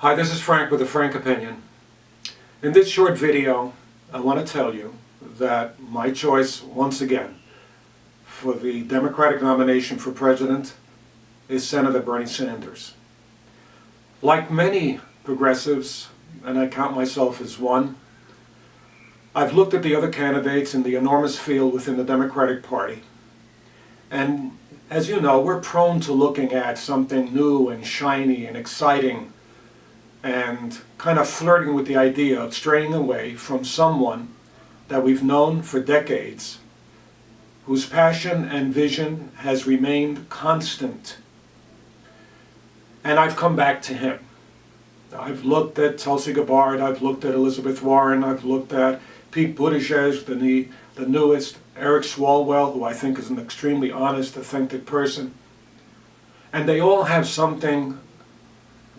Hi, this is Frank with a Frank Opinion. In this short video, I want to tell you that my choice, once again, for the Democratic nomination for president is Senator Bernie Sanders. Like many progressives, and I count myself as one, I've looked at the other candidates in the enormous field within the Democratic Party. And as you know, we're prone to looking at something new and shiny and exciting and kind of flirting with the idea of straying away from someone that we've known for decades, whose passion and vision has remained constant. And I've come back to him. I've looked at Tulsi Gabbard, I've looked at Elizabeth Warren, I've looked at Pete Buttigieg, the newest, Eric Swalwell, who I think is an extremely honest, authentic person. And they all have something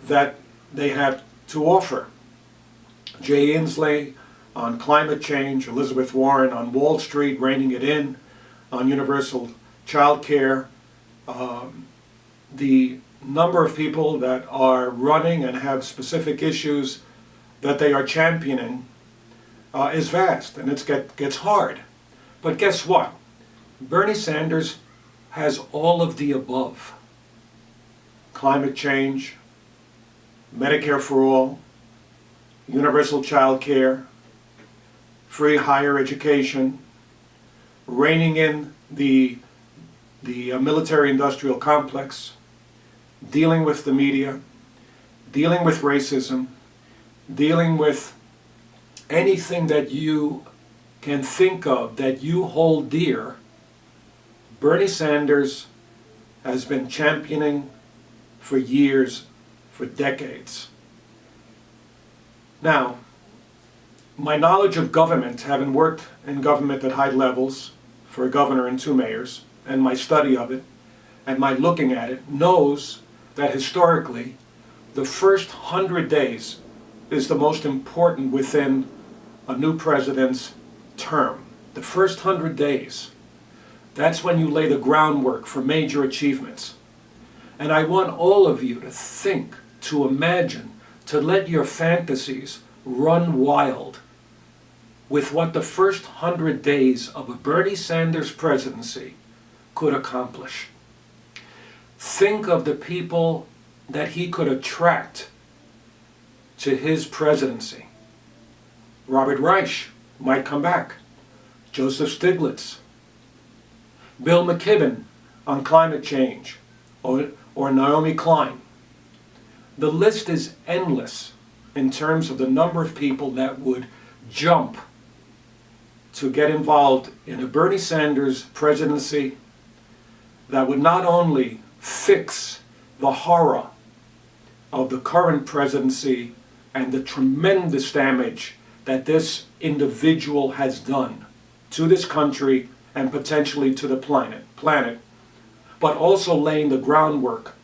that they have to offer. Jay Inslee on climate change, Elizabeth Warren on Wall Street, reining it in, on universal child care. The number of people that are running and have specific issues that they are championing is vast, and it gets hard. But guess what? Bernie Sanders has all of the above. Climate change, Medicare for all, universal child care, free higher education, reining in the military-industrial complex, dealing with the media, dealing with racism, dealing with anything that you can think of that you hold dear. Bernie Sanders has been championing for years, for decades. Now, my knowledge of government, having worked in government at high levels for a governor and 2 mayors, and my study of it, and my looking at it, knows that historically, the first 100 days is the most important within a new president's term. The first 100 days, that's when you lay the groundwork for major achievements. And I want all of you to think, to imagine, to let your fantasies run wild with what the first 100 days of a Bernie Sanders presidency could accomplish. Think of the people that he could attract to his presidency. Robert Reich might come back. Joseph Stiglitz. Bill McKibben on climate change. Or Naomi Klein. The list is endless in terms of the number of people that would jump to get involved in a Bernie Sanders presidency that would not only fix the horror of the current presidency and the tremendous damage that this individual has done to this country and potentially to the planet, but also laying the groundwork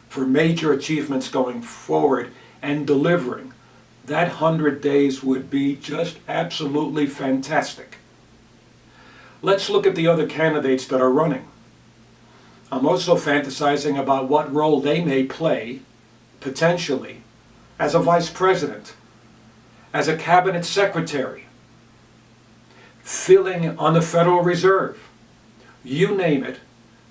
for major achievements going forward and delivering. That 100 days would be just absolutely fantastic. Let's look at the other candidates that are running. I'm also fantasizing about what role they may play, potentially, as a vice president, as a cabinet secretary, filling on the Federal Reserve. You name it.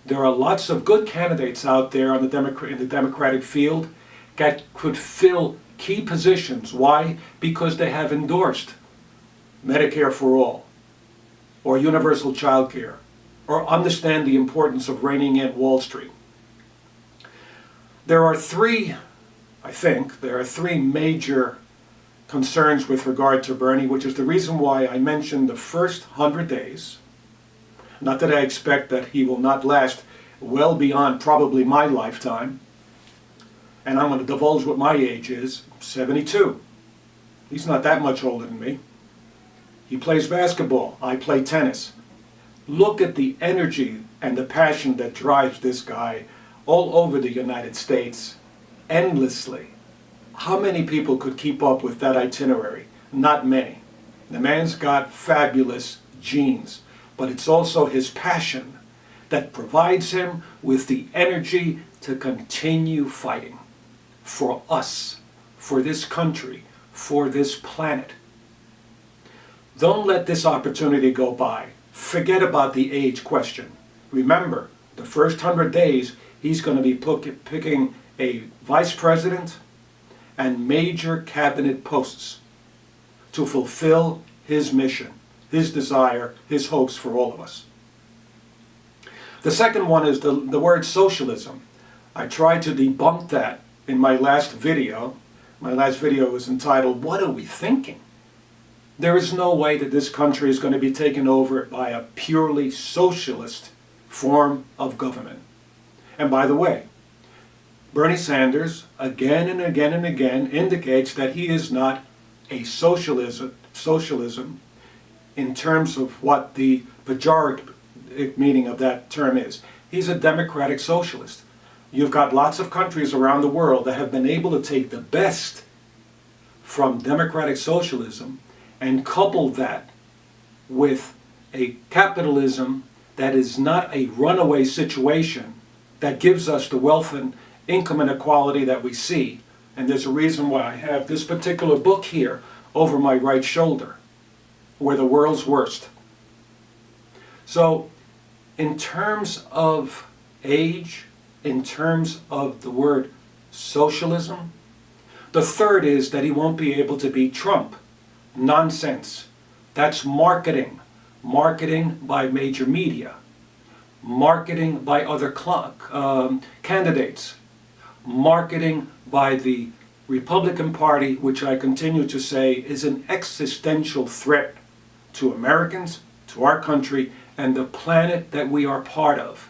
There are lots of good candidates out there in the Democratic field that could fill key positions. Why? Because they have endorsed Medicare for all, or universal child care, or understand the importance of reining in Wall Street. There are three major concerns with regard to Bernie, which is the reason why I mentioned the first 100 days. Not that I expect that he will not last well beyond probably my lifetime. And I'm going to divulge what my age is, 72. He's not that much older than me. He plays basketball. I play tennis. Look at the energy and the passion that drives this guy all over the United States endlessly. How many people could keep up with that itinerary? Not many. The man's got fabulous genes, but it's also his passion that provides him with the energy to continue fighting for us, for this country, for this planet. Don't let this opportunity go by. Forget about the age question. Remember, the first 100 days, he's going to be picking a vice president and major cabinet posts to fulfill his mission, his desire, his hopes for all of us. The second one is the word socialism. I tried to debunk that in my last video. My last video was entitled, "What Are We Thinking?" There is no way that this country is going to be taken over by a purely socialist form of government. And by the way, Bernie Sanders again and again and again indicates that he is not a socialism in terms of what the pejorative meaning of that term is. He's a democratic socialist. You've got lots of countries around the world that have been able to take the best from democratic socialism and couple that with a capitalism that is not a runaway situation that gives us the wealth and income inequality that we see. And there's a reason why I have this particular book here over my right shoulder, We're the World's Worst. So, in terms of age, in terms of the word socialism, the third is that he won't be able to beat Trump. Nonsense. That's marketing. Marketing by major media. Marketing by other candidates. Marketing by the Republican Party, which I continue to say is an existential threat to Americans, to our country, and the planet that we are part of.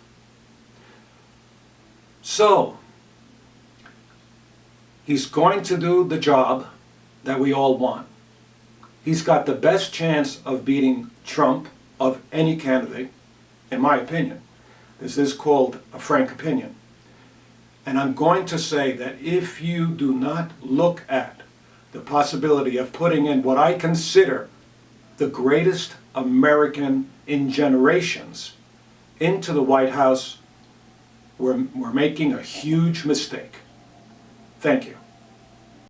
So, he's going to do the job that we all want. He's got the best chance of beating Trump of any candidate, in my opinion. This is called a frank opinion. And I'm going to say that if you do not look at the possibility of putting in what I consider the greatest American in generations into the White House, we're making a huge mistake. Thank you.